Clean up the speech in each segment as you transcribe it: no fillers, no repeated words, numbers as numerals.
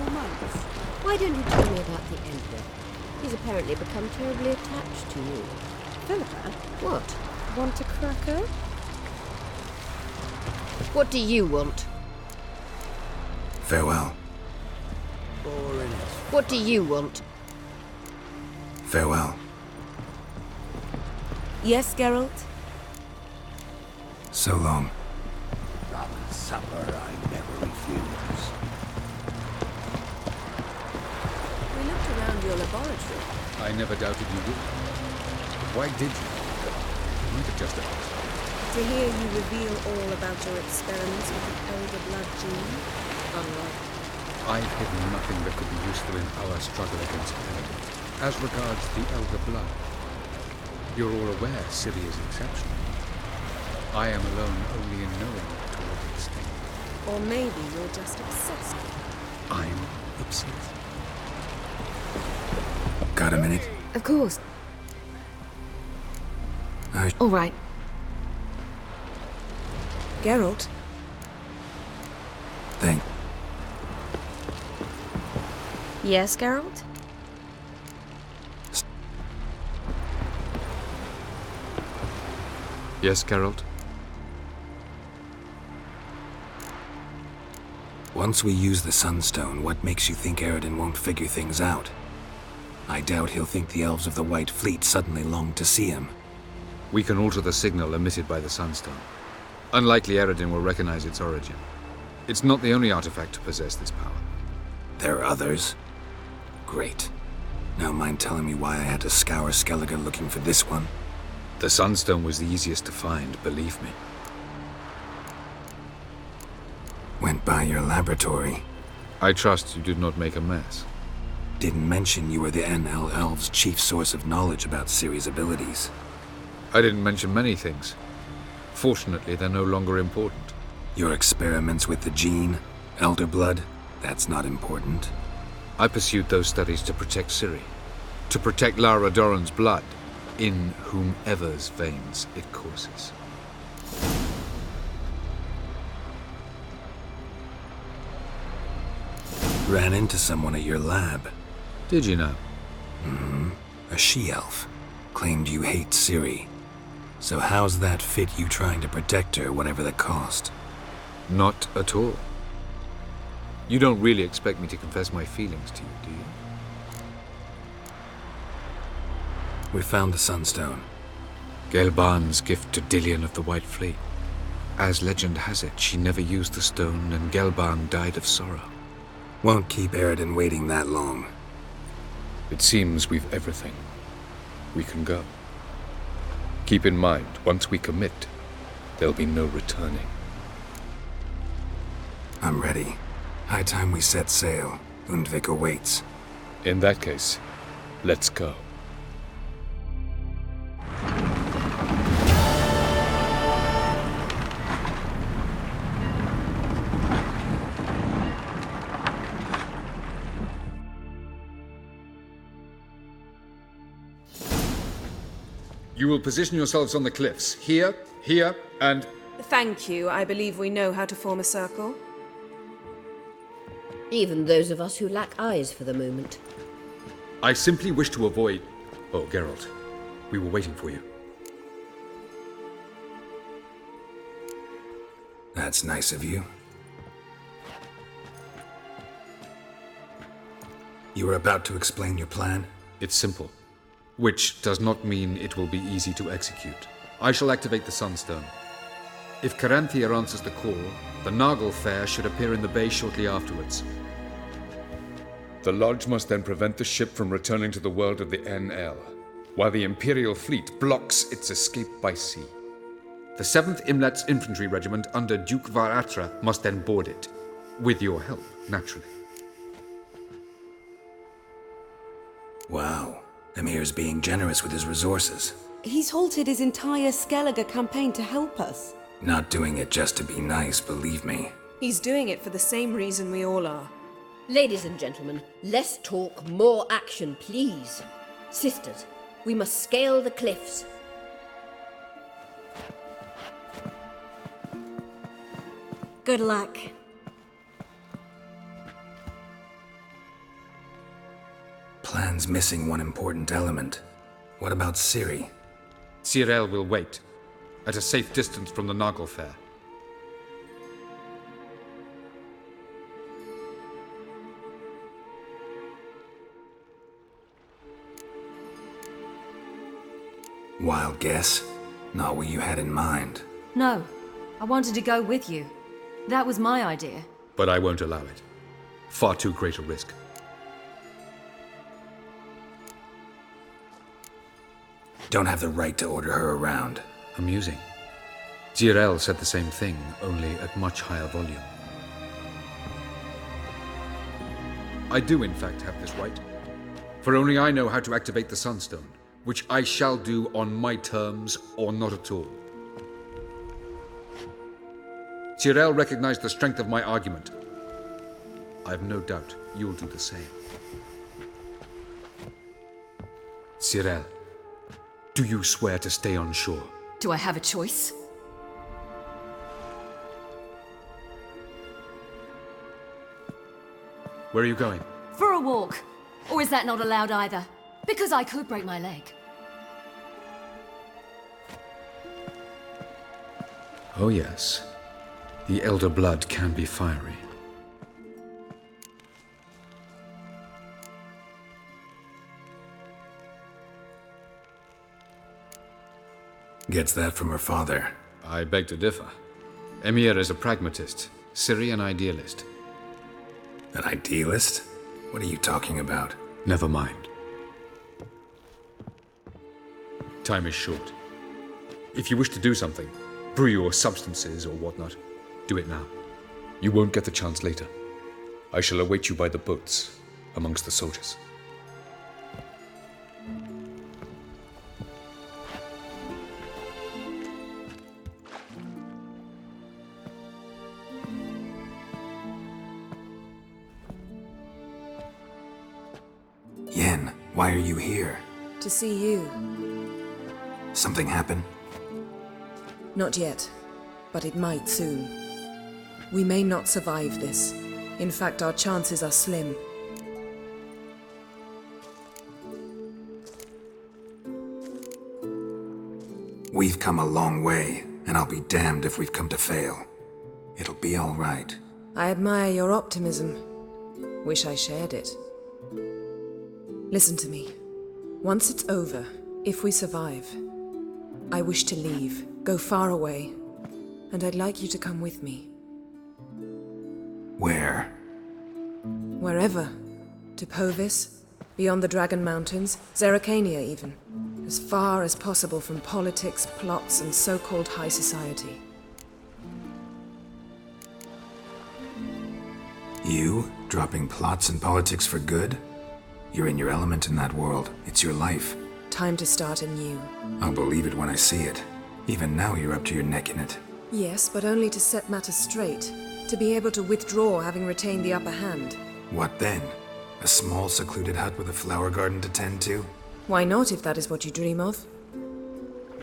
4 months. Why don't you tell me about the Emperor? He's apparently become terribly attached to you. Philippa, What? want a cracker? What do you want? Farewell. What do you want? Farewell. Yes, Geralt? So long. Ramen supper I never refuse. We looked around your laboratory. I never doubted you would. But why did you? You might have just asked. To hear you reveal all about your experiments with the Elder Blood gene. Unlikely. I've hidden nothing that could be useful in our struggle against Paladin. As regards the Elder Blood, you're all aware Ciri is exceptional. I am alone only in knowing to what extent. Or maybe you're just obsessed. I'm obsessed. Got a minute? Of course. All right. Geralt? Thank. Yes, Geralt? Yes, Geralt? Once we use the Sunstone, what makes you think Eredin won't figure things out? I doubt he'll think the elves of the White Fleet suddenly long to see him. We can alter the signal emitted by the Sunstone. Unlikely Eredin will recognize its origin. It's not the only artifact to possess this power. There are others? Great. Now mind telling me why I had to scour Skellige looking for this one? The Sunstone was the easiest to find, believe me. Went by your laboratory. I trust you did not make a mess. Didn't mention you were the NL Elves' chief source of knowledge about Ciri's abilities. I didn't mention many things. Fortunately, they're no longer important. Your experiments with the gene, Elder Blood, that's not important. I pursued those studies to protect Ciri. To protect Lara Doran's blood, in whomever's veins it courses. Ran into someone at your lab. Did you know? A she-elf. Claimed you hate Ciri. So how's that fit you trying to protect her, whatever the cost? Not at all. You don't really expect me to confess my feelings to you, do you? We found the Sunstone. Gelban's gift to Dillion of the White Fleet. As legend has it, she never used the stone, and Gelban died of sorrow. Won't keep Eredin waiting that long. It seems we've everything. We can go. Keep in mind, once we commit, there'll be no returning. I'm ready. High time we set sail. Undvik awaits. In that case, let's go. You will position yourselves on the cliffs. Here, here, and... Thank you. I believe we know how to form a circle. Even those of us who lack eyes for the moment. I simply wish to avoid... Oh, Geralt. We were waiting for you. That's nice of you. You were about to explain your plan? It's simple. Which does not mean it will be easy to execute. I shall activate the Sunstone. If Caranthia answers the call, the Nagel Fair should appear in the bay shortly afterwards. The Lodge must then prevent the ship from returning to the world of the NL, while the Imperial fleet blocks its escape by sea. The 7th Imlet's Infantry Regiment under Duke Varatra must then board it. With your help, naturally. Wow. Emir's being generous with his resources. He's halted his entire Skellige campaign to help us. Not doing it just to be nice, believe me. He's doing it for the same reason we all are. Ladies and gentlemen, less talk, more action, please. Sisters, we must scale the cliffs. Good luck. plan's missing one important element. What about Ciri? Cyril will wait, at a safe distance from the Noggle Fair. Wild guess? Not what you had in mind. No, I wanted to go with you. That was my idea. But I won't allow it. Far too great a risk. Don't have the right to order her around. Amusing. Cyril said the same thing, only at much higher volume. I do in fact have this right. For only I know how to activate the Sunstone, which I shall do on my terms or not at all. Cyril recognized the strength of my argument. I have no doubt you'll do the same. Cyril, do you swear to stay on shore? Do I have a choice? Where are you going? For a walk. Or is that not allowed either? Because I could break my leg. Oh yes. The Elder Blood can be fiery. Gets that from her father. I beg to differ. Emir is a pragmatist, Ciri an idealist. An idealist? What are you talking about? Never mind. Time is short. If you wish to do something, brew your substances or whatnot, do it now. You won't get the chance later. I shall await you by the boats, amongst the soldiers. Yen, why are you here? To see you. Something happen? Not yet, but it might soon. We may not survive this. In fact, our chances are slim. We've come a long way, and I'll be damned if we've come to fail. It'll be all right. I admire your optimism. Wish I shared it. Listen to me. Once it's over, if we survive, I wish to leave, go far away, and I'd like you to come with me. Where? Wherever. To Povis, beyond the Dragon Mountains, Zerrikania even. As far as possible from politics, plots, and so-called high society. You? Dropping plots and politics for good? You're in your element in that world. It's your life. Time to start anew. I'll believe it when I see it. Even now you're up to your neck in it. Yes, but only to set matters straight. To be able to withdraw having retained the upper hand. What then? A small secluded hut with a flower garden to tend to? Why not, if that is what you dream of?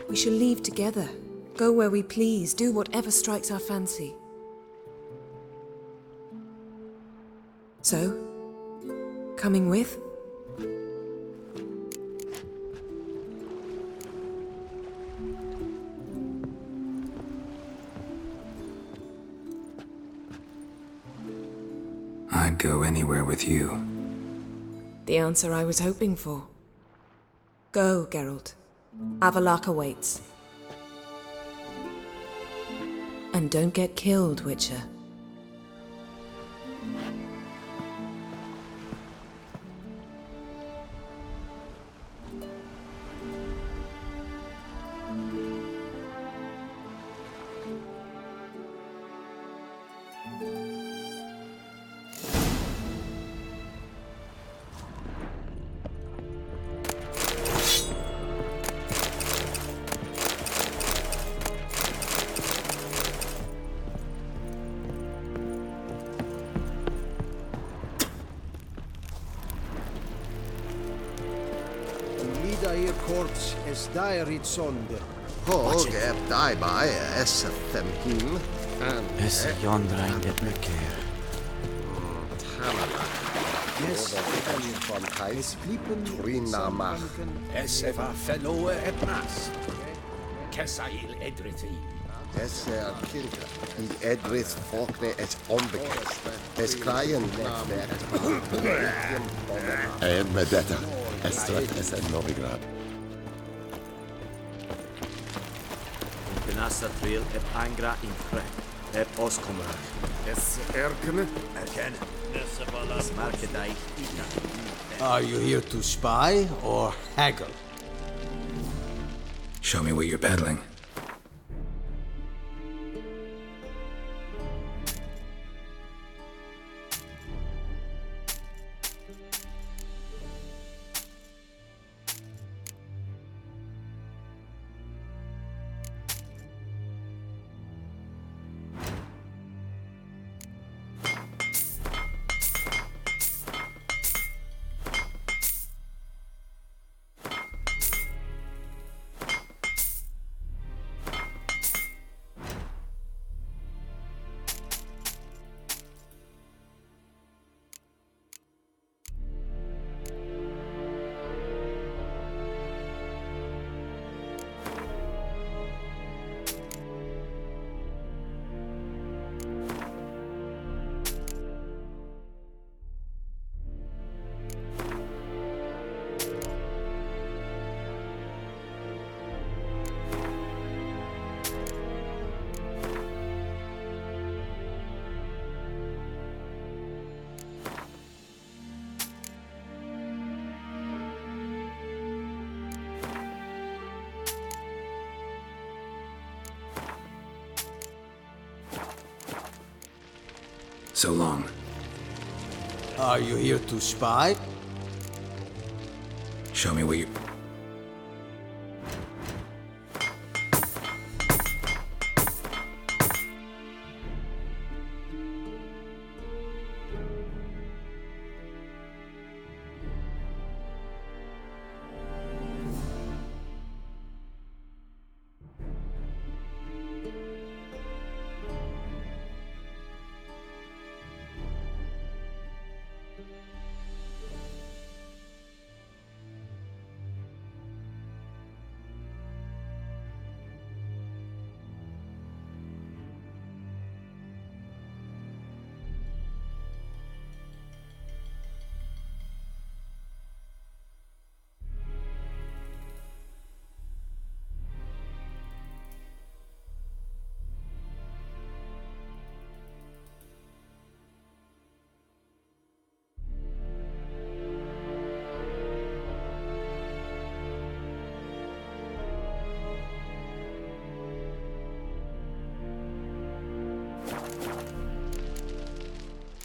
We shall leave together. Go where we please, do whatever strikes our fancy. So, coming with? I'd go anywhere with you. The answer I was hoping for. Go, Geralt. Avalok awaits. And don't get killed, Witcher. Korps es dairit sonder. Håge daibai esathem him. Es jondrainde mycket. Tamala. Yes, Von Heis, Klippen, Trinamach. Eseva fellow et mas. Kesail edrithi. Esser Kinker. I Edrith Faulkner es onbekend. Es Kleien Netzwerk. Medetta. Estrat es en Novigrad. Benassa Trail et Angra in Fred. Et Oskomra. Es erkene. Erken. Smarkedeich Ina. Are you here to spy or haggle? Show me what you're peddling. So long. Are you here to spy? Show me what you...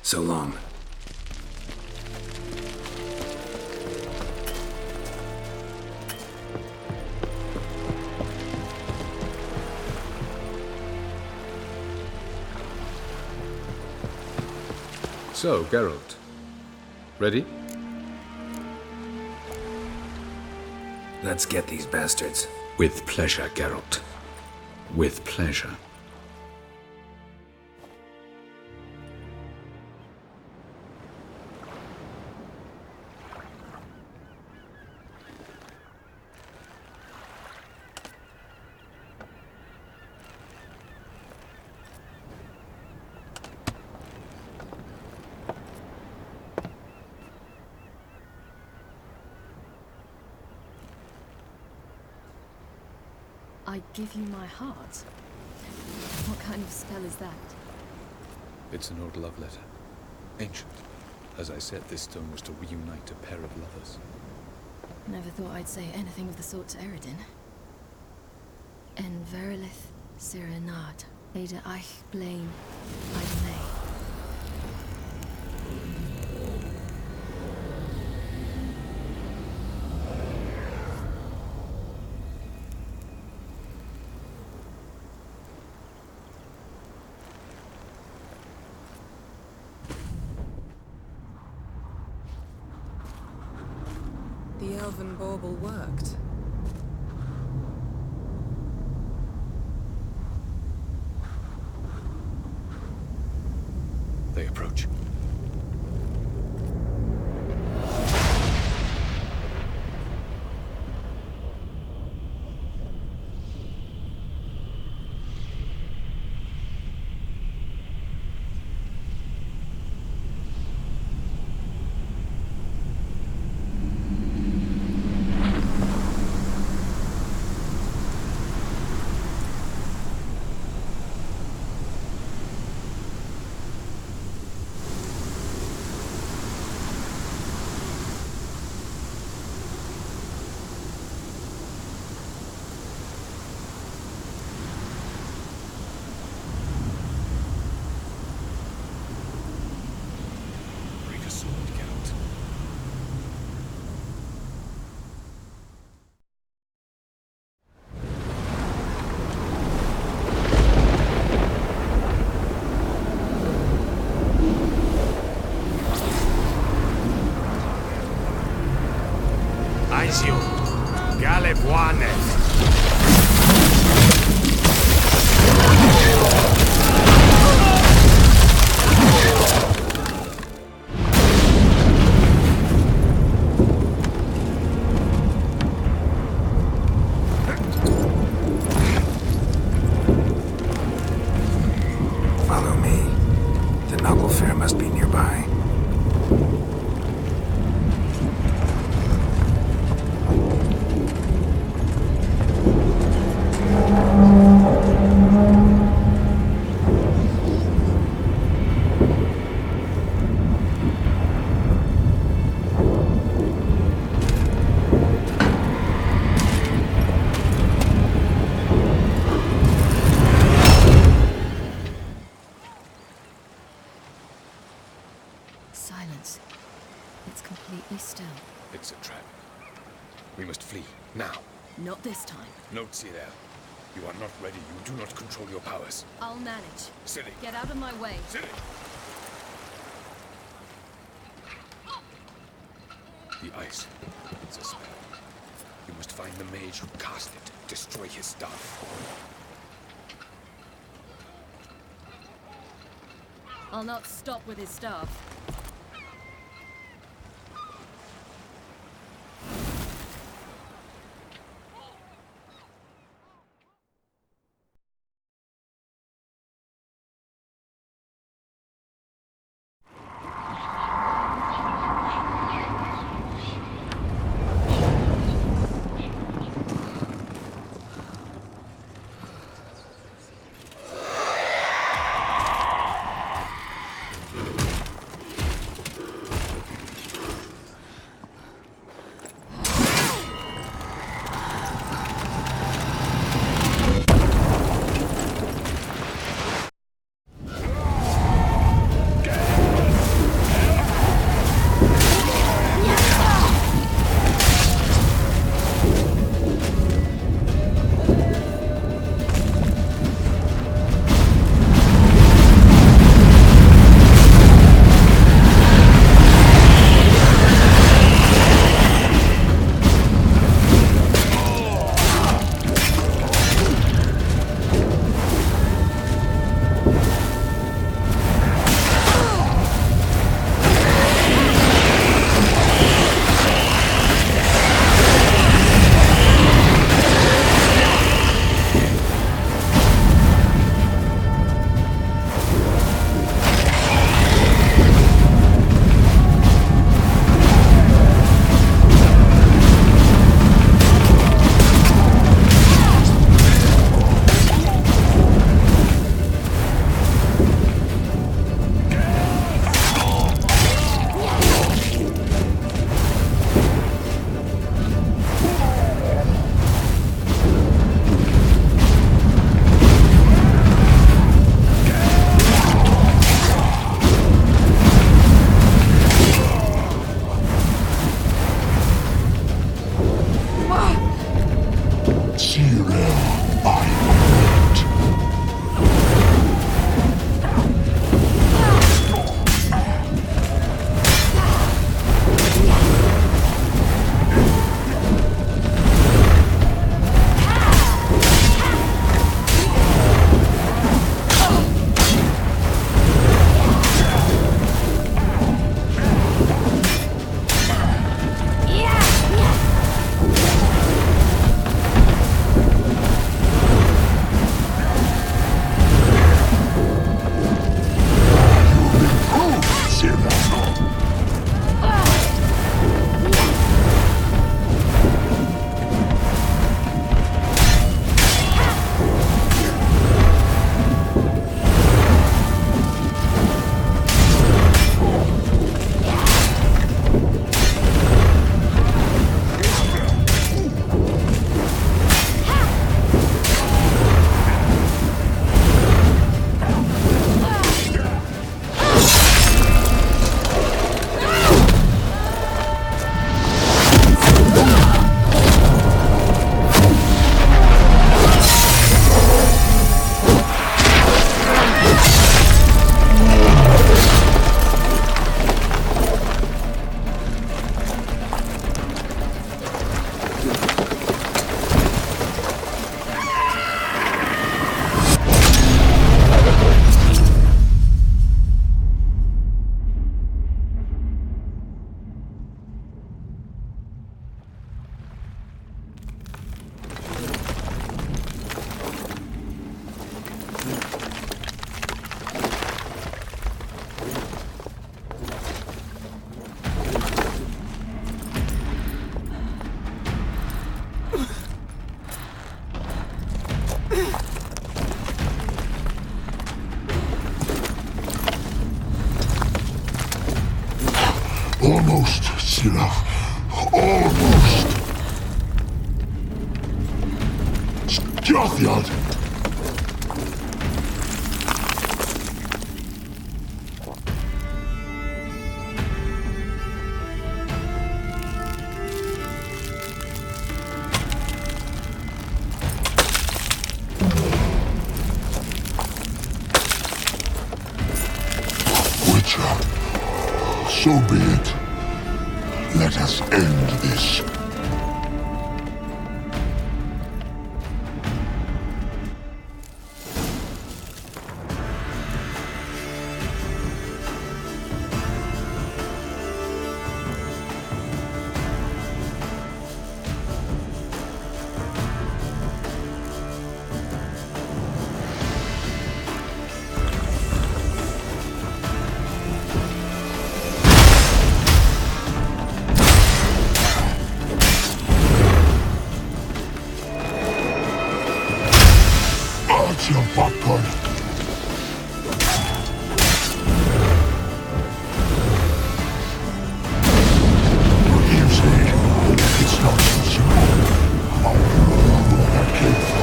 So long. So, Geralt. Ready? Let's get these bastards. With pleasure, Geralt. With pleasure. I give you my heart. What kind of spell is that? It's an old love letter. Ancient. As I said, this stone was to reunite a pair of lovers. Never thought I'd say anything of the sort to Eredin. En verilith serenad, Ada eich blame, Idle. The elven bauble worked. They approach. recognize you. Galebuanes. Follow me. The Noggle Fair must be nearby. Silence. It's completely still. It's a trap. We must flee, now. Not this time. Note, Cyril. You are not ready. You do not control your powers. I'll manage. Silly. Get out of my way. Silly. The ice. It's a spell. You must find the mage who cast it. Destroy his staff. I'll not stop with his staff. Almost, Scylla. Almost. Scathjad. Witcher, so be it. Let us end this. That's your popcorn. You see, it's not so simple. I don't know where that came from.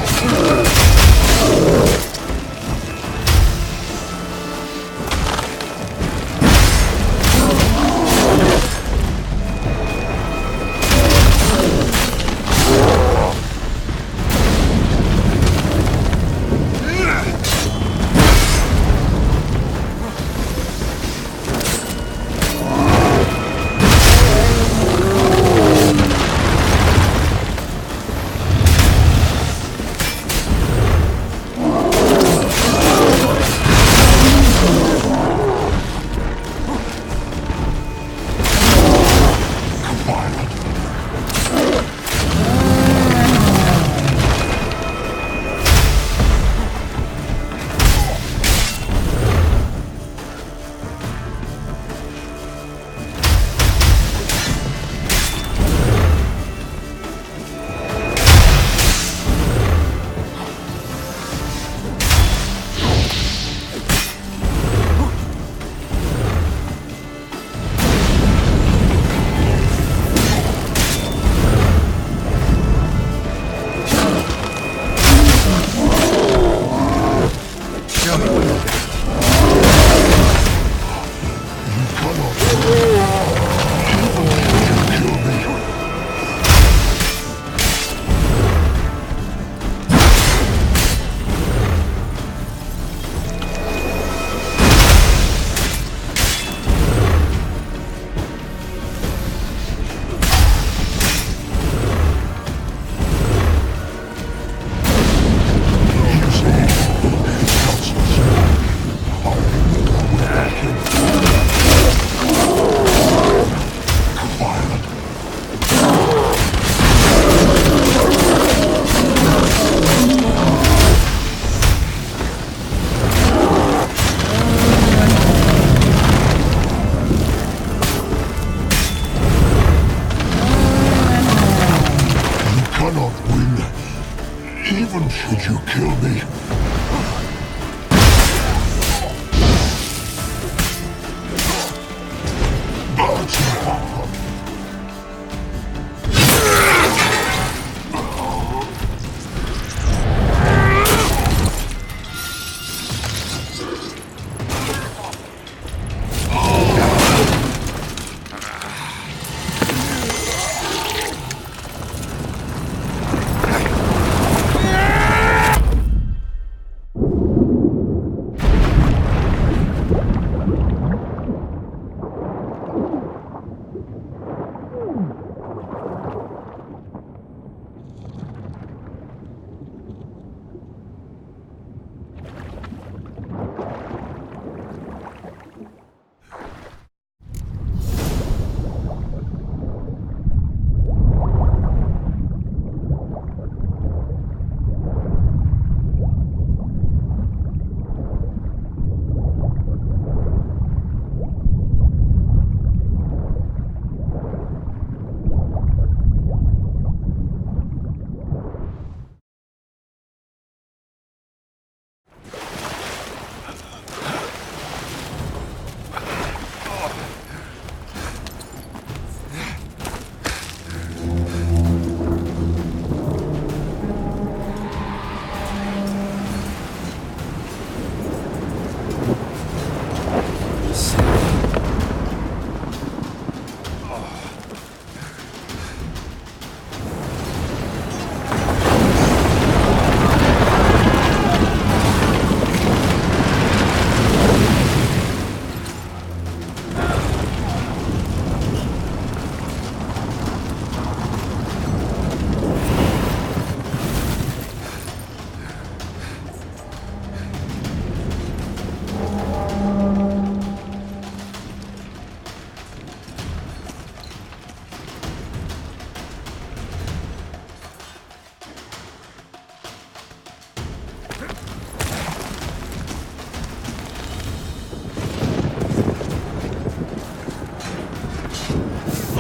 Even should you kill me. That's your problem.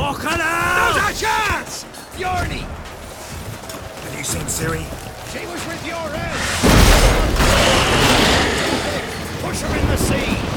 Not a chance! Bjarni! Have you seen Ciri? She was with your head! Push her in the sea!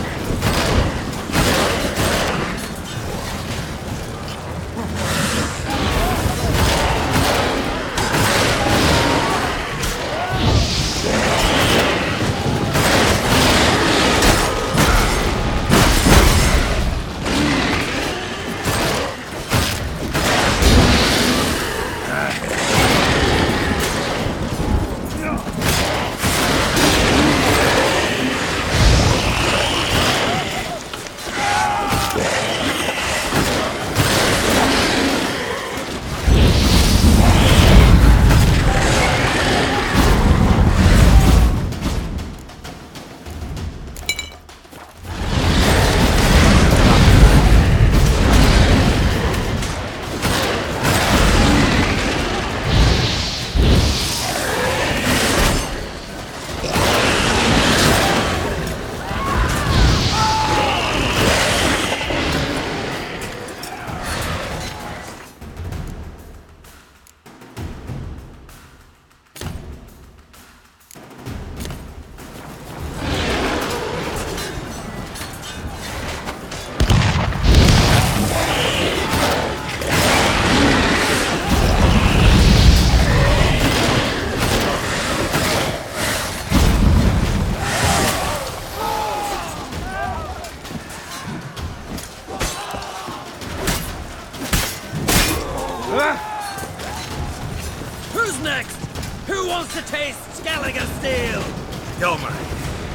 Who's next? Who wants to taste Skellige steel? Hjalmar,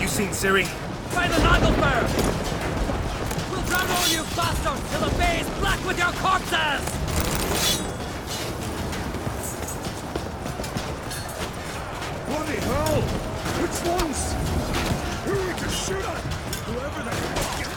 you seen Ciri? By the Nagelfire! We'll drown all you bastards till the bay is black with your corpses! Bloody hell! Which ones? Who are we to shoot at? Whoever the fuck you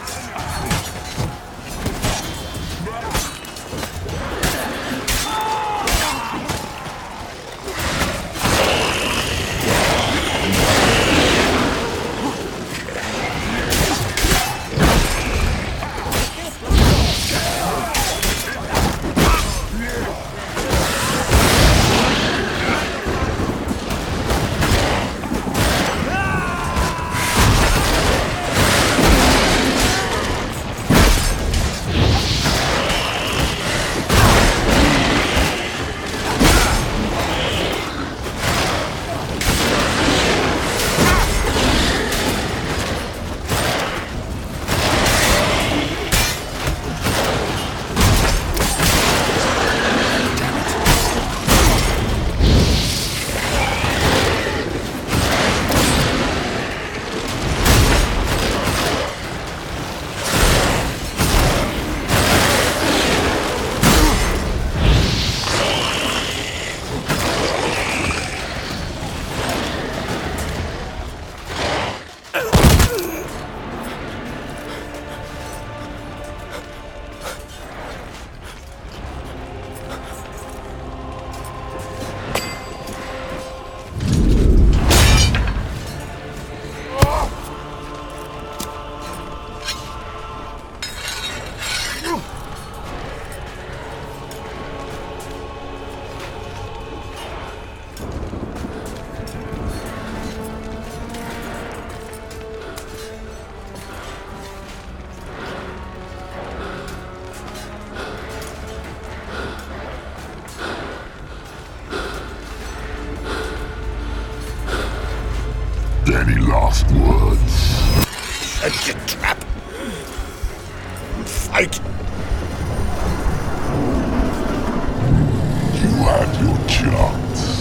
Any last words? Set your trap. Fight. You had your chance.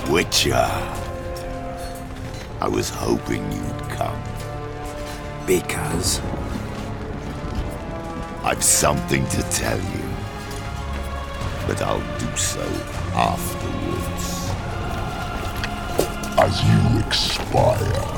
Witcher. I was hoping you'd come. Because? I've something to tell you. But I'll do so afterwards. As you expire.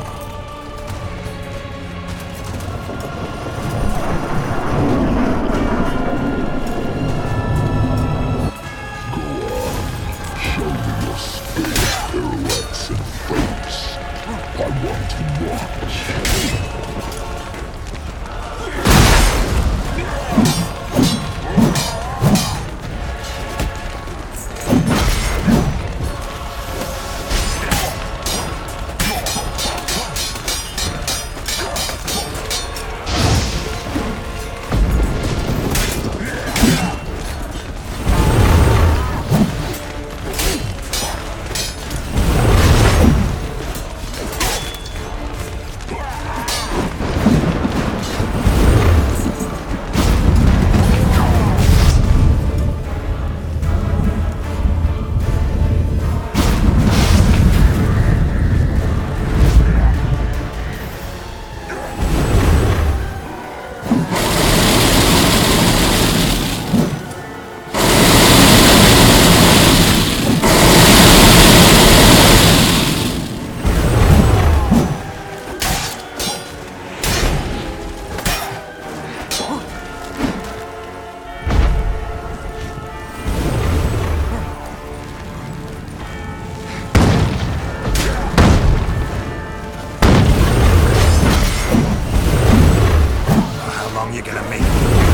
you're gonna make me.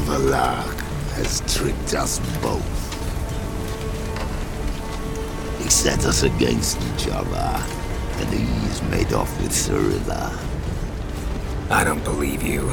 Avallac'h has tricked us both. He set us against each other, and he's made off with Cyrilla. I don't believe you.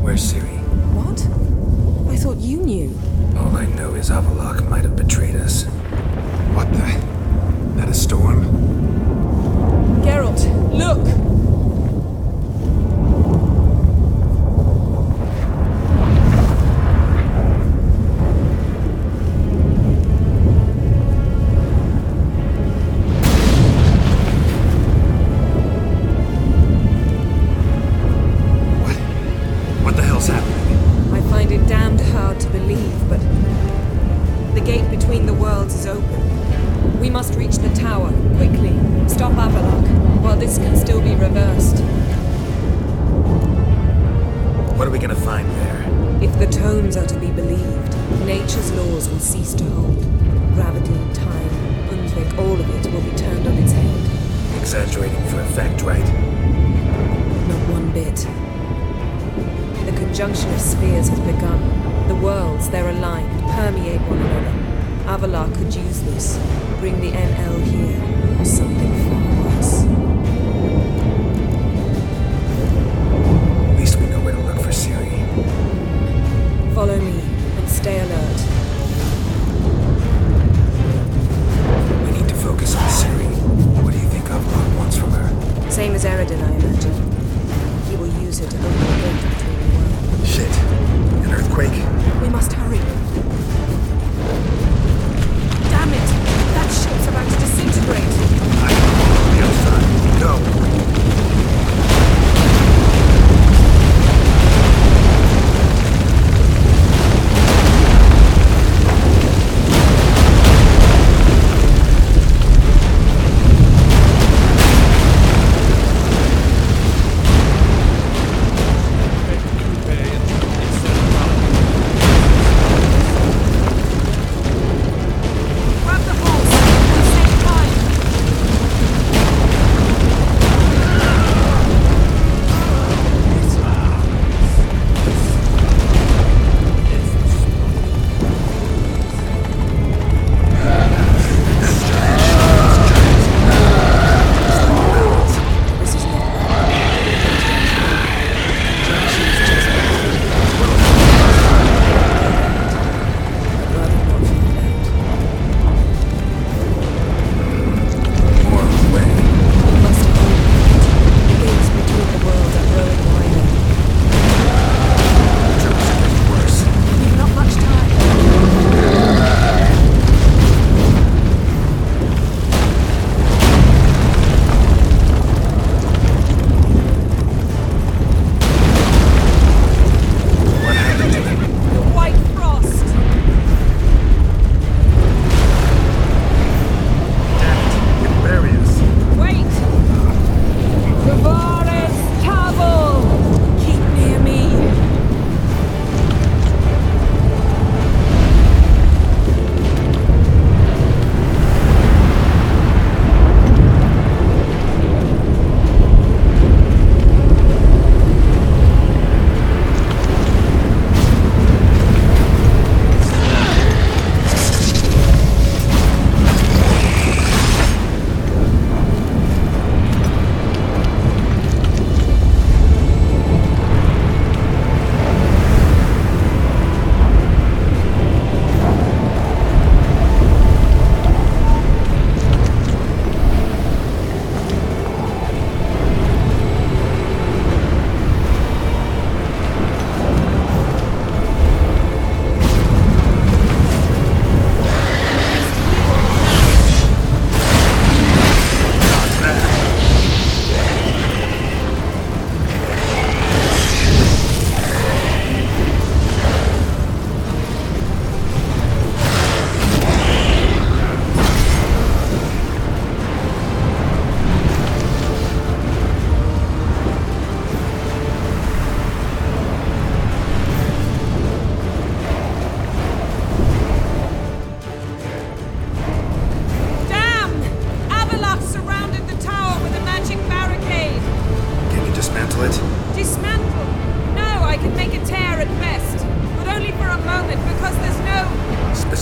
Where's Ciri? What? I thought you knew. All I know is Avallac'h might have betrayed us. What the? That a storm? Geralt, look! What the hell's happening? I find it damned hard to believe, but the gate between the worlds is open. We must reach the tower, quickly. Stop Avallac'h, while this can still be reversed. What are we gonna find there? If the tomes are to be believed, nature's laws will cease to hold. Gravity, time, Undvik, all of it will be turned on its head. Exaggerating for effect, right? Not one bit. The conjunction of spheres has begun. The worlds, they're aligned, permeate one another. Avallac'h could use this, bring the NL here, or something far worse. At least we know where to look for Ciri. Follow me, and stay alert. We need to focus on Ciri. What do you think Avallac'h wants from her? Same as Eredin, I imagine. He will use her to open the gate between the worlds. Shit. An earthquake? We must hurry. Damn it! That ship's about to disintegrate. On the other side. Go!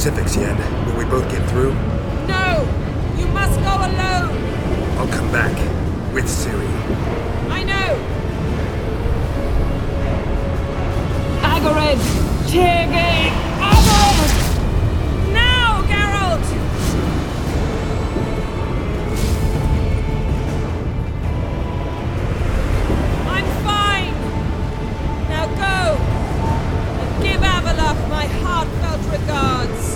specifics yet. Will we both get through? No! You must go alone! I'll come back. With Ciri. I know! Agarid! Tirgate! Agarid! Now, Geralt! I'm fine! Now go! And give Avalok my heartfelt regards!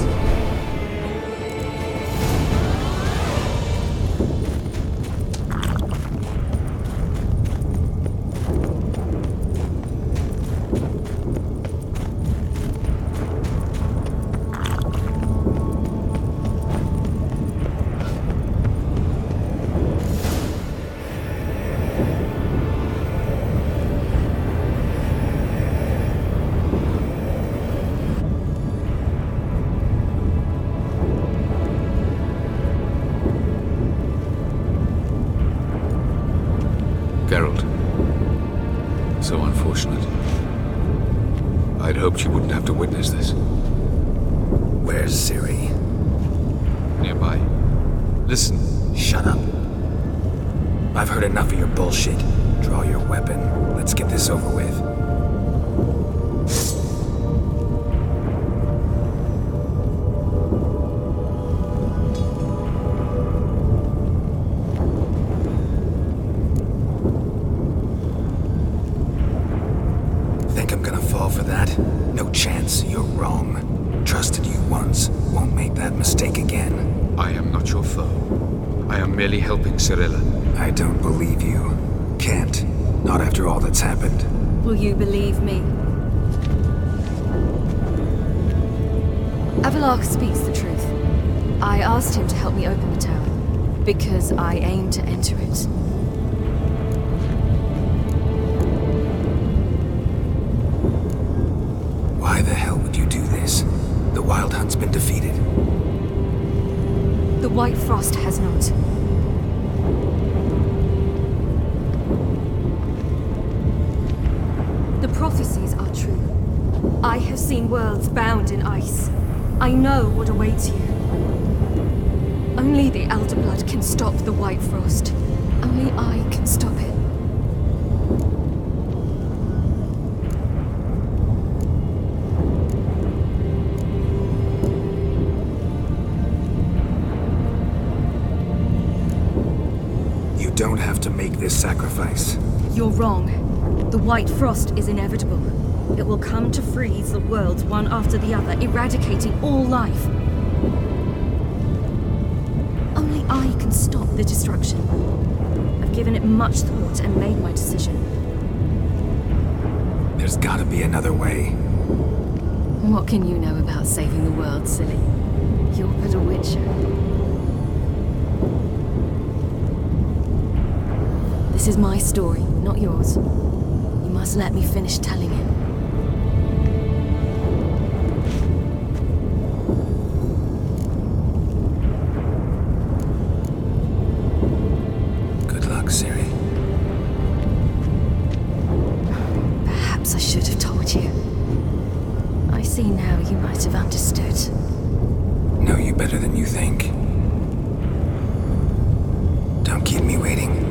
Geralt. So unfortunate. I'd hoped you wouldn't have to witness this. Where's Ciri? Nearby. Listen. Shut up. I've heard enough of your bullshit. Draw your weapon. Let's get this over with. Think I'm gonna fall for that? No chance. You're wrong. Trusted you once. Won't make that mistake again. I am not your foe. I am merely helping Cirilla. I don't believe you. Can't. Not after all that's happened. Will you believe me? Avalok speaks the truth. I asked him to help me open the tower, because I aim to enter it. Why the hell would you do this? The Wild Hunt's been defeated. The White Frost has not. The prophecies are true. I have seen worlds bound in ice. I know what awaits you. Only the Elder Blood can stop the White Frost. Only I can stop it. You don't have to make this sacrifice. You're wrong. The White Frost is inevitable. It will come to freeze the worlds one after the other, eradicating all life. Only I can stop the destruction. I've given it much thought and made my decision. There's gotta be another way. What can you know about saving the world, silly? You're but a witcher. This is my story, not yours. You must let me finish telling it. Good luck, Ciri. Perhaps I should have told you. I see now you might have understood. Know you better than you think. Don't keep me waiting.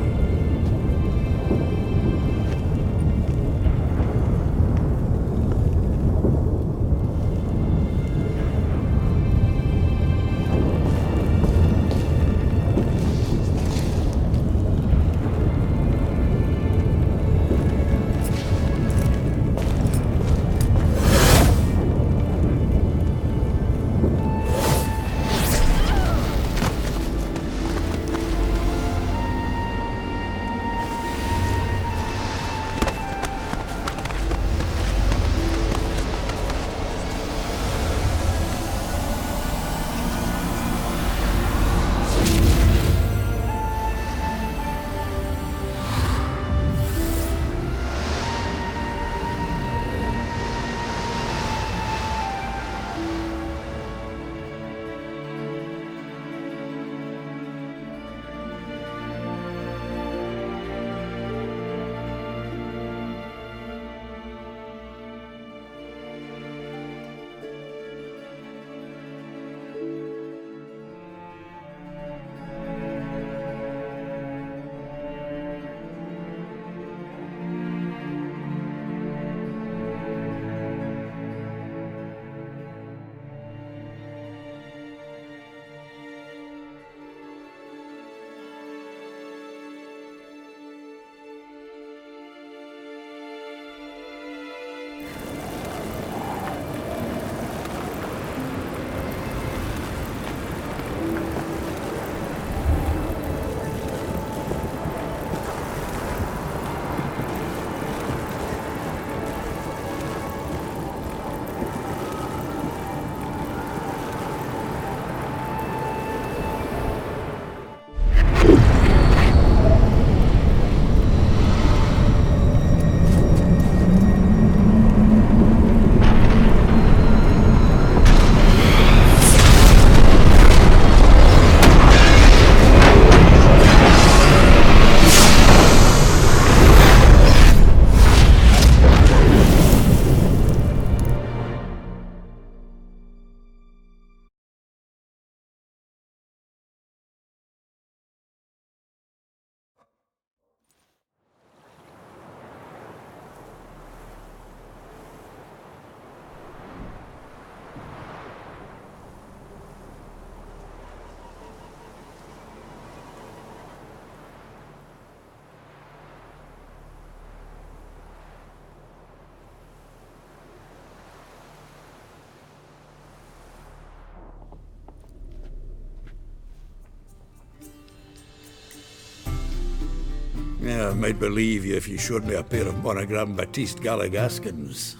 Yeah, I might believe you if you showed me a pair of monogram Batiste Galligaskins.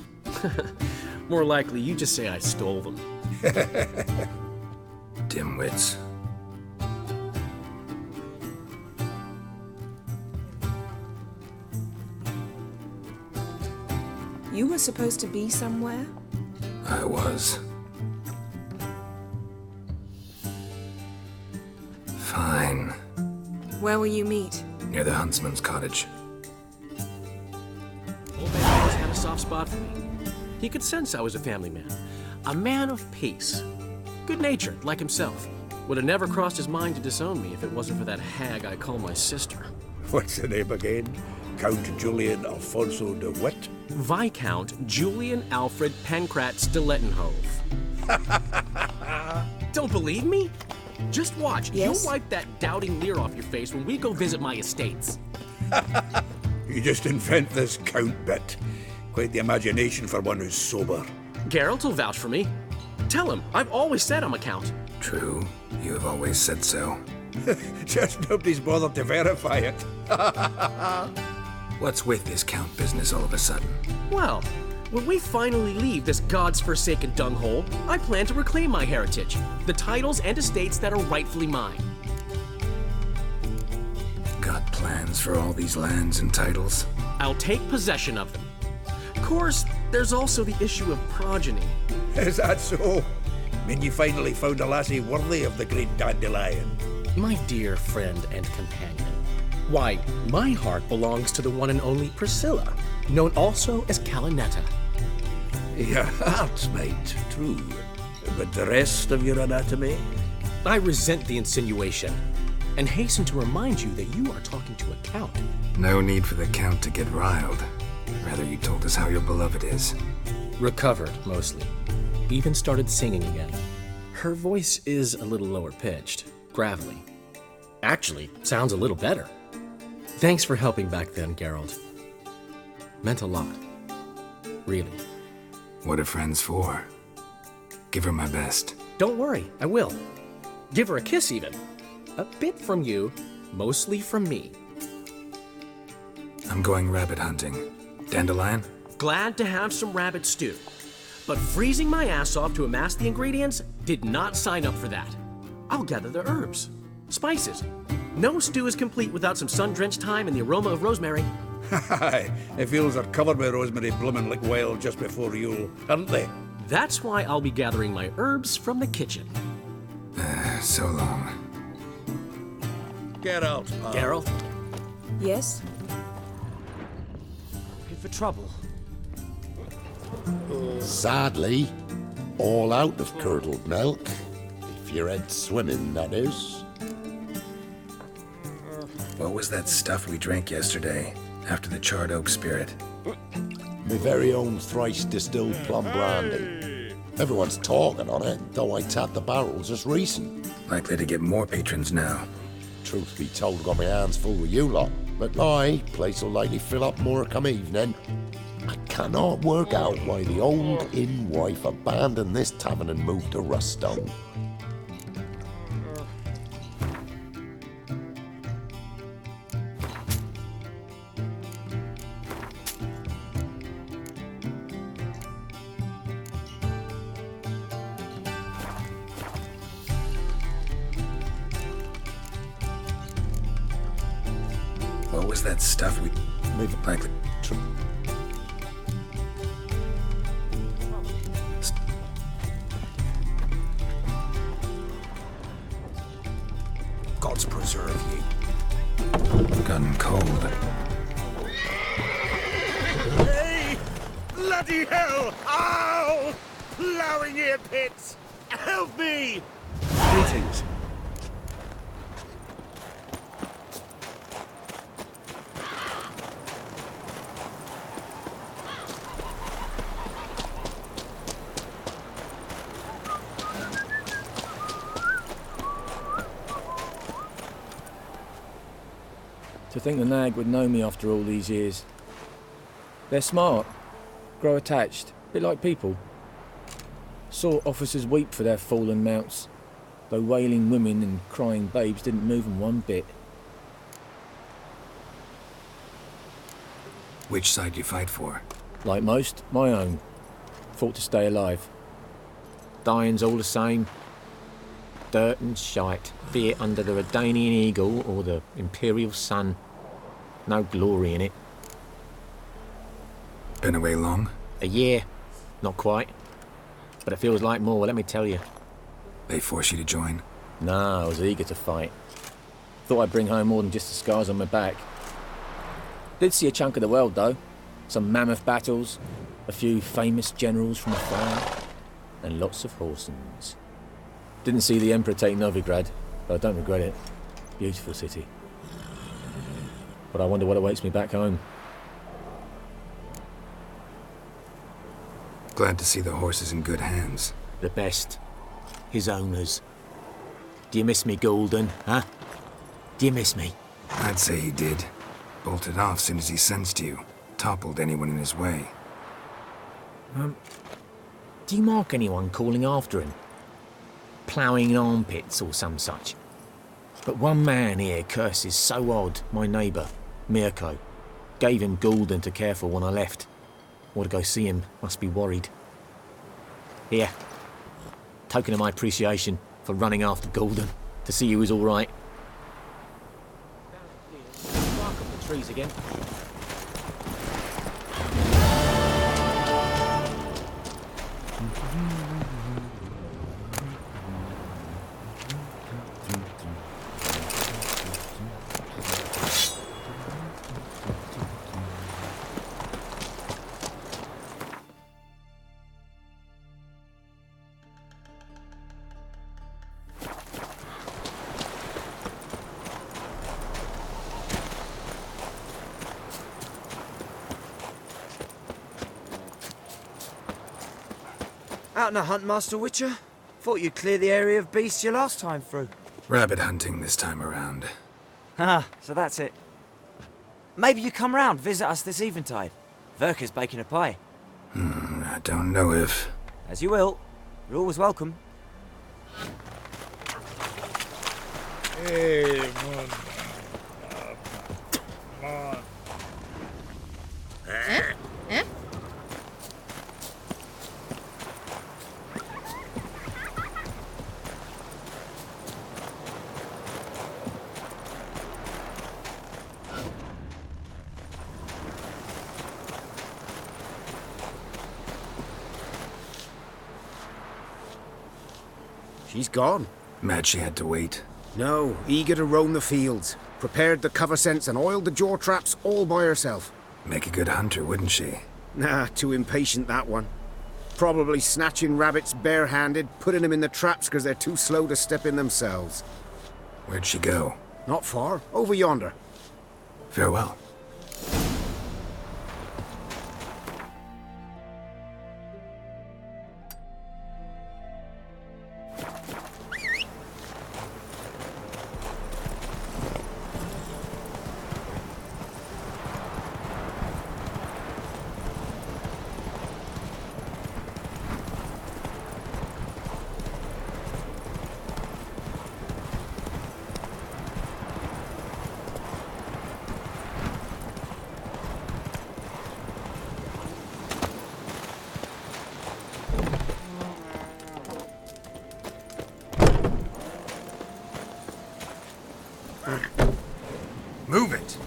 More likely, you just say I stole them. Dimwits. You were supposed to be somewhere? I was. Fine. Where will you meet? Near the huntsman's cottage. Old man always had a soft spot for me. He could sense I was a family man. A man of peace. Good-natured, like himself. Would have never crossed his mind to disown me if it wasn't for that hag I call my sister. What's the name again? Count Julian Alfonso de Witt? Viscount Julian Alfred Pancrat Stilettenhove. Don't believe me? Just watch. Yes? You'll wipe that doubting leer off your face when we go visit my estates. You just invent this count bit. Quite the imagination for one who's sober. Geralt will vouch for me. Tell him, I've always said I'm a count. True, you have always said so. Just nobody's bothered to verify it. What's with this count business all of a sudden? Well, when we finally leave this God's forsaken dunghole, I plan to reclaim my heritage, the titles and estates that are rightfully mine. Got plans for all these lands and titles? I'll take possession of them. Of course, there's also the issue of progeny. Is that so? Mean you finally found a lassie worthy of the great dandelion? My dear friend and companion. Why, my heart belongs to the one and only Priscilla, known also as Calinetta. Your heart, mate, true. But the rest of your anatomy? I resent the insinuation, and hasten to remind you that you are talking to a count. No need for the count to get riled. Rather, you told us how your beloved is. Recovered, mostly. Even started singing again. Her voice is a little lower pitched, gravelly. Actually, sounds a little better. Thanks for helping back then, Geralt. Meant a lot. Really. What are friends for? Give her my best. Don't worry, I will. Give her a kiss, even. A bit from you, mostly from me. I'm going rabbit hunting. Dandelion? Glad to have some rabbit stew. But freezing my ass off to amass the ingredients did not sign up for that. I'll gather the herbs, spices. No stew is complete without some sun-drenched thyme and the aroma of rosemary. Aye, the fields are covered with rosemary blooming like wild just before Yule, aren't they? That's why I'll be gathering my herbs from the kitchen. So long. Geralt, pal. Geralt? Yes? Looking for trouble? Sadly, all out of curdled milk. If you're head swimming, that is. What was that stuff we drank yesterday, after the charred oak spirit? My very own thrice distilled plum brandy. Everyone's talking on it, though I tapped the barrel just recent. Likely to get more patrons now. Truth be told, got my hands full with you lot. But aye, place will likely fill up more come evening. I cannot work out why the old inn wife abandoned this tavern and moved to Ruststone. What was that stuff we... likely... Gods preserve ye. Gun cold. Hey! Bloody hell! Ow! Plowing ear pits! Help me! Greetings. To think the nag would know me after all these years. They're smart, grow attached, a bit like people. Saw officers weep for their fallen mounts, though wailing women and crying babes didn't move them one bit. Which side you fight for? Like most, my own. Fought to stay alive. Dying's all the same. Dirt and shite, be it under the Redanian eagle or the Imperial sun. No glory in it. Been away long? A year. Not quite. But it feels like more, let me tell you. They force you to join? Nah, I was eager to fight. Thought I'd bring home more than just the scars on my back. Did see a chunk of the world, though. Some mammoth battles, a few famous generals from afar, and lots of horsens. Didn't see the Emperor take Novigrad, but I don't regret it. Beautiful city. But I wonder what awaits me back home. Glad to see the horses in good hands. The best. His owners. Do you miss me, Golden, huh? Do you miss me? I'd say he did. Bolted off soon as he sensed you. Toppled anyone in his way. Do you mark anyone calling after him? Ploughing in armpits or some such? But one man here curses so odd, my neighbour, Mirko. Gave him Golden to care for when I left. Or to go see him, must be worried. Here. Token of my appreciation for running after Golden, to see he was all right. Bark up the trees again. Out on a hunt, Master Witcher? Thought you'd clear the area of beasts your last time through. Rabbit hunting this time around. Ah, so that's it. Maybe you come round, visit us this eventide. Verka's baking a pie. I don't know if... As you will. You're always welcome. Hey, man. Come on. She's gone. Mad she had to wait. No, eager to roam the fields. Prepared the cover scents and oiled the jaw traps all by herself. Make a good hunter, wouldn't she? Nah, too impatient, that one. Probably snatching rabbits barehanded, putting them in the traps because they're too slow to step in themselves. Where'd she go? Not far. Over yonder. Farewell. Move it!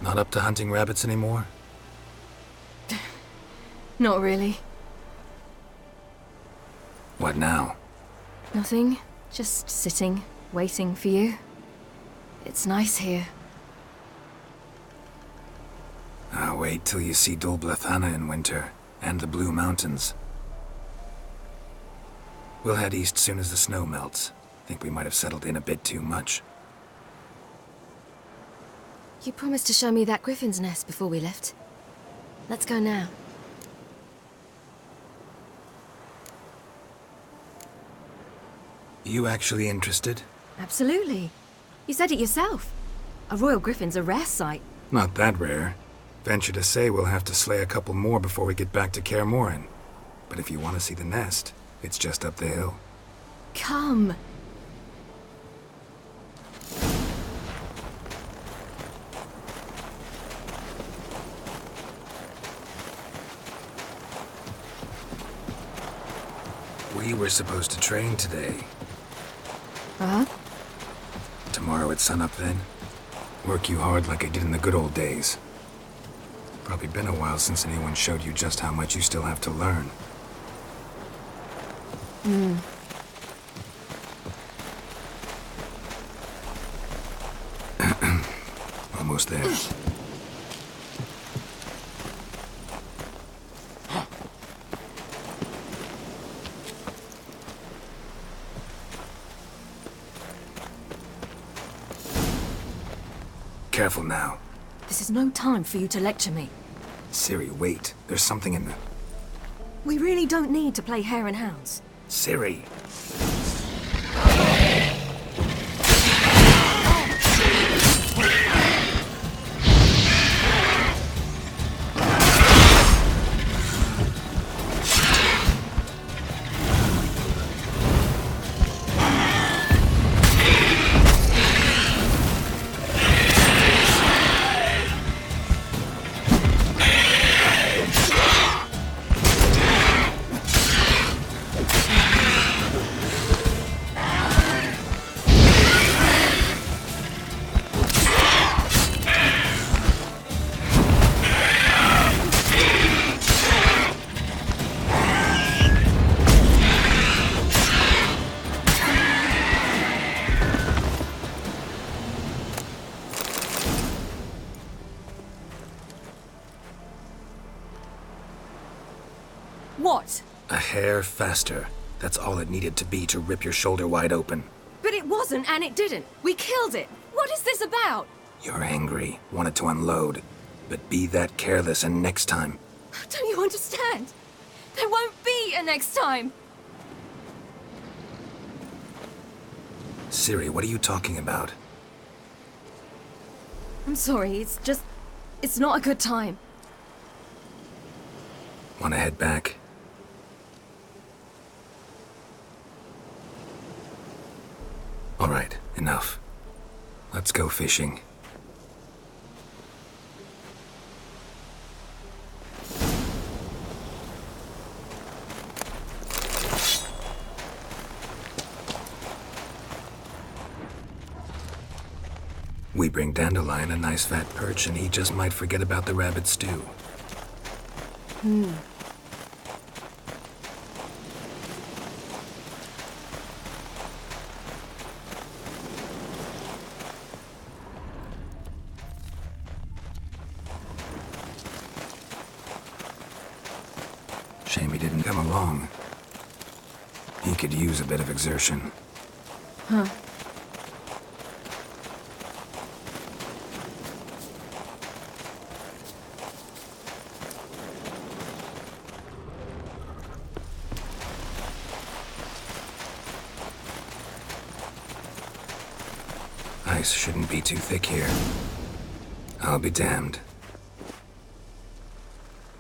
Not up to hunting rabbits anymore? Not really. What now? Nothing. Just sitting, waiting for you. It's nice here. I'll wait till you see Dol Blathanna in winter, and the Blue Mountains. We'll head east soon as the snow melts. Think we might have settled in a bit too much. You promised to show me that griffin's nest before we left. Let's go now. You actually interested? Absolutely. You said it yourself. A royal griffin's a rare sight. Not that rare. Venture to say we'll have to slay a couple more before we get back to Kaer Morhen. But if you want to see the nest, it's just up the hill. Come. We were supposed to train today. Uh-huh. Tomorrow at sunup then? Work you hard like I did in the good old days. Probably been a while since anyone showed you just how much you still have to learn. Almost there. Careful now. This is no time for you to lecture me. Ciri, wait. There's something in the... We really don't need to play hare and hounds. Ciri! What? A hair faster. That's all it needed to be to rip your shoulder wide open. But it wasn't, and it didn't. We killed it. What is this about? You're angry, wanted to unload. But be that careless and next time. Don't you understand? There won't be a next time. Ciri, what are you talking about? I'm sorry, it's not a good time. Wanna head back? All right, enough. Let's go fishing. We bring Dandelion a nice fat perch and he just might forget about the rabbit stew. Shame he didn't come along. He could use a bit of exertion. Huh. Ice shouldn't be too thick here. I'll be damned.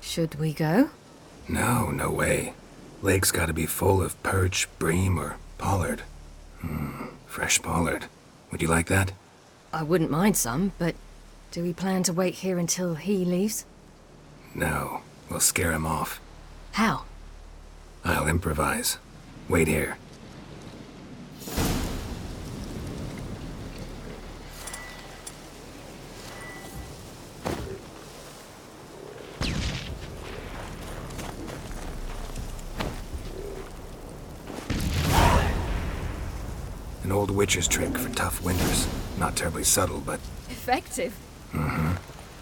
Should we go? No, no way. Lake's gotta be full of perch, bream, or pollard. Fresh pollard. Would you like that? I wouldn't mind some, but do we plan to wait here until he leaves? No, we'll scare him off. How? I'll improvise. Wait here. An old witcher's trick for tough winters. Not terribly subtle, but... Effective.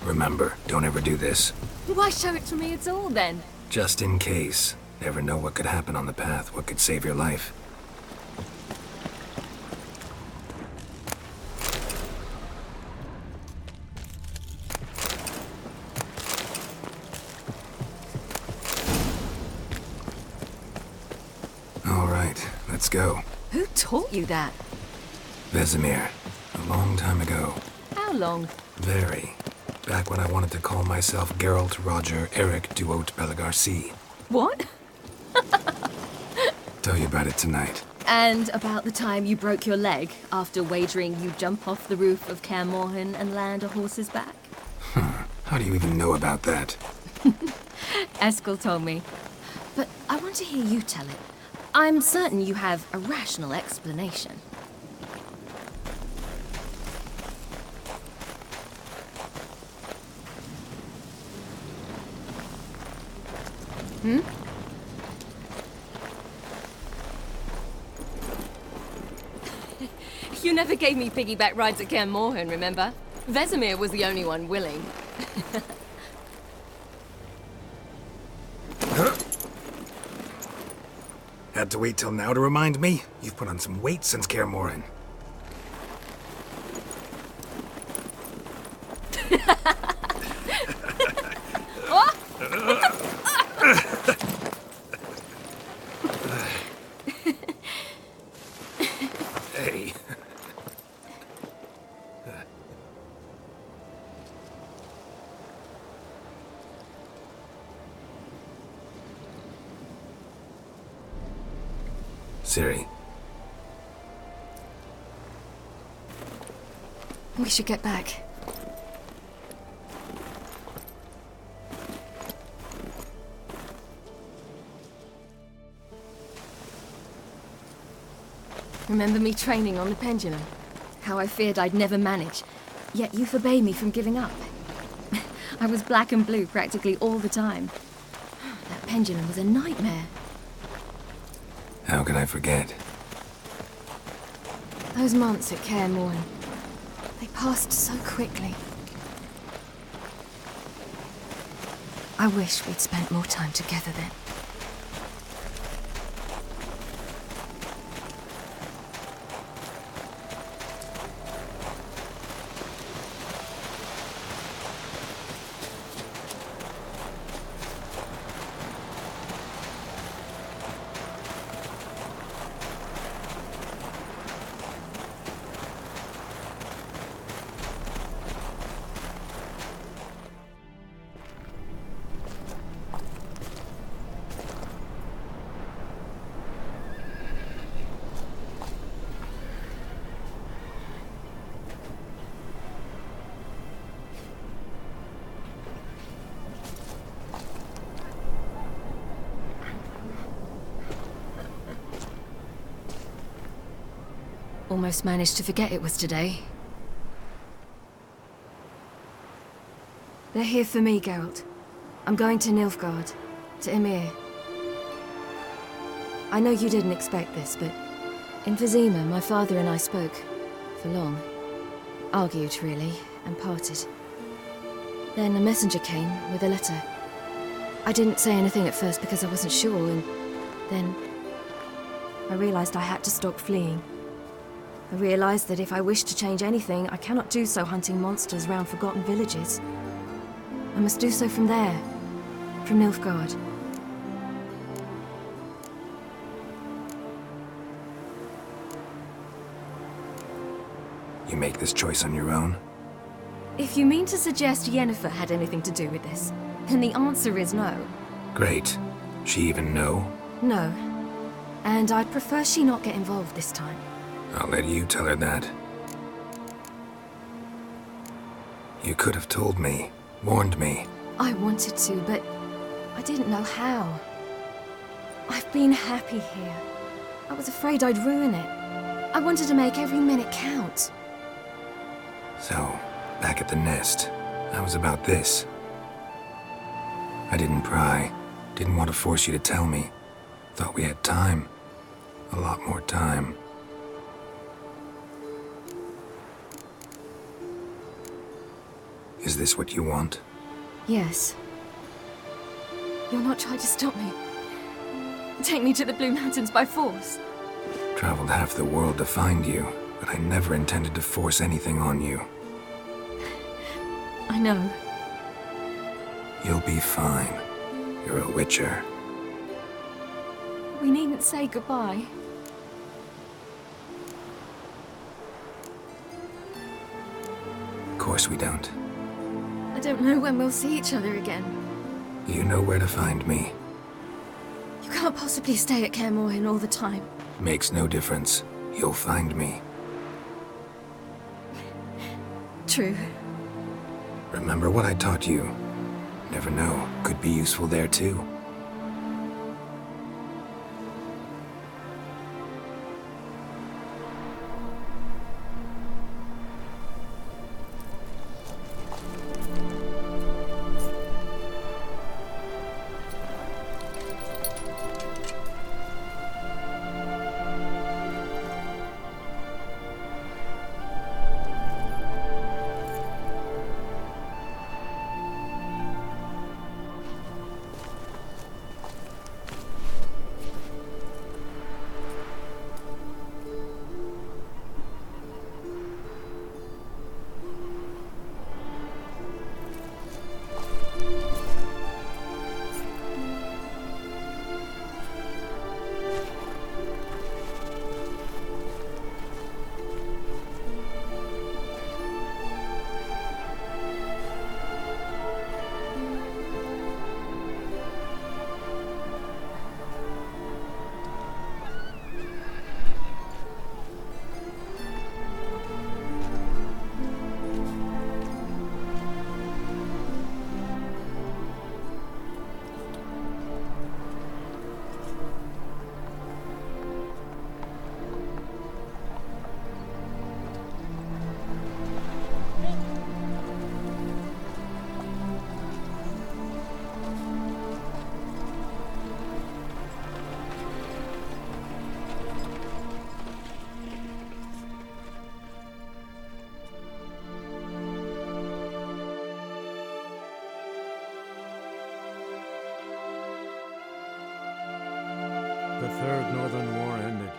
Remember, don't ever do this. Why show it to me at all, then? Just in case. Never know what could happen on the path, what could save your life. All right, let's Let's go. Who taught you that? Vesemir. A long time ago. How long? Very. Back when I wanted to call myself Geralt Roger Eric Duot Belagarcy. What? Tell you about it tonight. And about the time you broke your leg after wagering you jump off the roof of Kaer Morhen and land a horse's back? How do you even know about that? Eskel told me. But I want to hear you tell it. I'm certain you have a rational explanation. Hmm? You never gave me piggyback rides at Kaer Morhen, remember? Vesemir was the only one willing. Had to wait till now to remind me? You've put on some weight since Kaer Morhen. Hey. Ciri. We should get back. Remember me training on the pendulum? How I feared I'd never manage, yet you forbade me from giving up. I was black and blue practically all the time. That pendulum was a nightmare. How can I forget? Those months at Kaer Morhen, they passed so quickly. I wish we'd spent more time together then. Almost managed to forget it was today. They're here for me, Geralt. I'm going to Nilfgaard, to Emir. I know you didn't expect this, but in Vizima, my father and I spoke for long. Argued, really, and parted. Then a messenger came with a letter. I didn't say anything at first because I wasn't sure, and then I realized I had to stop fleeing. I realized that if I wish to change anything, I cannot do so hunting monsters round forgotten villages. I must do so from there, from Nilfgaard. You make this choice on your own? If you mean to suggest Yennefer had anything to do with this, then the answer is no. Great. She even know? No. And I'd prefer she not get involved this time. I'll let you tell her that. You could have told me, warned me. I wanted to, but I didn't know how. I've been happy here. I was afraid I'd ruin it. I wanted to make every minute count. So, back at the nest, I was about this. I didn't pry. Didn't want to force you to tell me. Thought we had time. A lot more time. Is this what you want? Yes. You'll not try to stop me. Take me to the Blue Mountains by force. Traveled half the world to find you, but I never intended to force anything on you. I know. You'll be fine. You're a witcher. We needn't say goodbye. course we don't. I don't know when we'll see each other again. You know where to find me. You can't possibly stay at Kaer Morhen all the time. Makes no difference. You'll find me. True. Remember what I taught you. Never know, could be useful there too. The Third Northern War ended.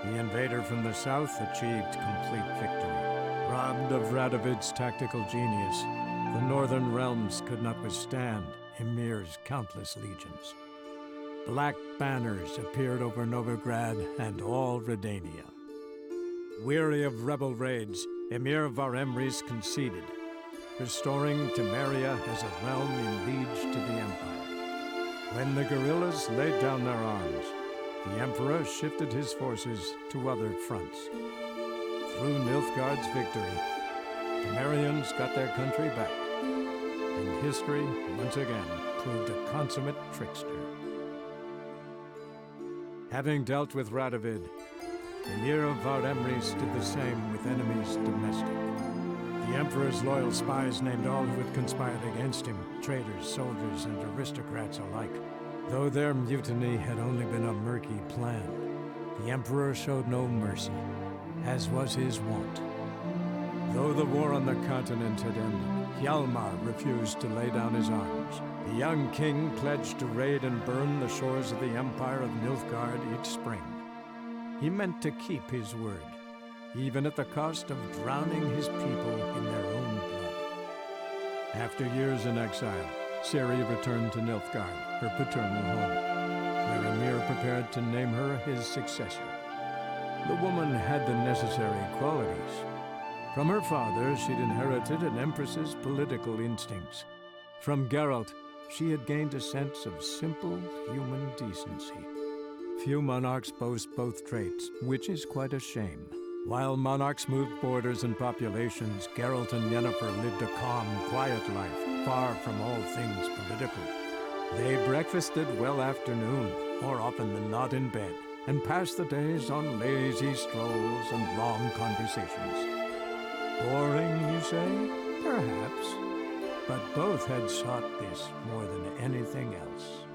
The invader from the south achieved complete victory. Robbed of Radovid's tactical genius, the northern realms could not withstand Ymir's countless legions. Black banners appeared over Novigrad and all Redania. Weary of rebel raids, Ymir Varemris conceded, restoring Temeria as a realm in liege to the Empire. When the guerrillas laid down their arms, the Emperor shifted his forces to other fronts. Through Nilfgaard's victory, Temerians got their country back, and history once again proved a consummate trickster. Having dealt with Radovid, Ymir of Varemris did the same with enemies domestic. The Emperor's loyal spies named all who had conspired against him, traitors, soldiers, and aristocrats alike. Though their mutiny had only been a murky plan, the Emperor showed no mercy, as was his wont. Though the war on the continent had ended, Hjalmar refused to lay down his arms. The young king pledged to raid and burn the shores of the Empire of Nilfgaard each spring. He meant to keep his word, even at the cost of drowning his people in their own blood. After years in exile, Ciri returned to Nilfgaard, her paternal home, where Ymir prepared to name her his successor. The woman had the necessary qualities. From her father, she'd inherited an empress's political instincts. From Geralt, she had gained a sense of simple human decency. Few monarchs boast both traits, which is quite a shame. While monarchs moved borders and populations, Geralt and Yennefer lived a calm, quiet life, far from all things political. They breakfasted well after noon, more often than not in bed, and passed the days on lazy strolls and long conversations. Boring, you say? Perhaps. But both had sought this more than anything else.